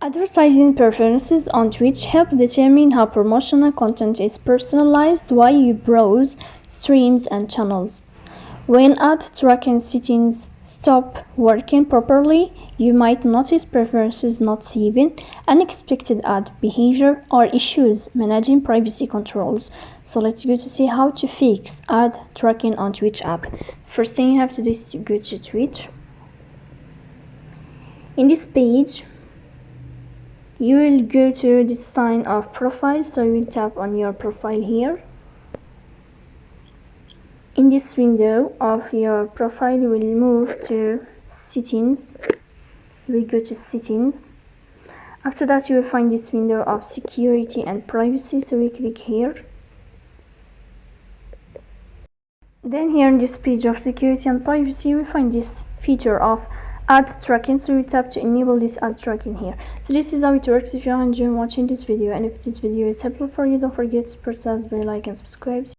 Advertising preferences on Twitch help determine how promotional content is personalized while you browse streams and channels. When ad tracking settings stop working properly, you might notice preferences not saving, unexpected ad behavior, or issues managing privacy controls. So let's go to see how to fix ad tracking on Twitch app. First thing you have to do is to go to Twitch. In this page, you will go to the sign of profile, so you will tap on your profile here. In this window of your profile, you will move to settings. You will go to settings. After that, you will find this window of security and privacy, so we click here. Then here in this page of security and privacy, you will find this feature of ad tracking, so we tap to enable this ad tracking here. So this is how it works. If you are enjoying watching this video, and if this video is helpful for you, don't forget to press that bell icon and subscribe.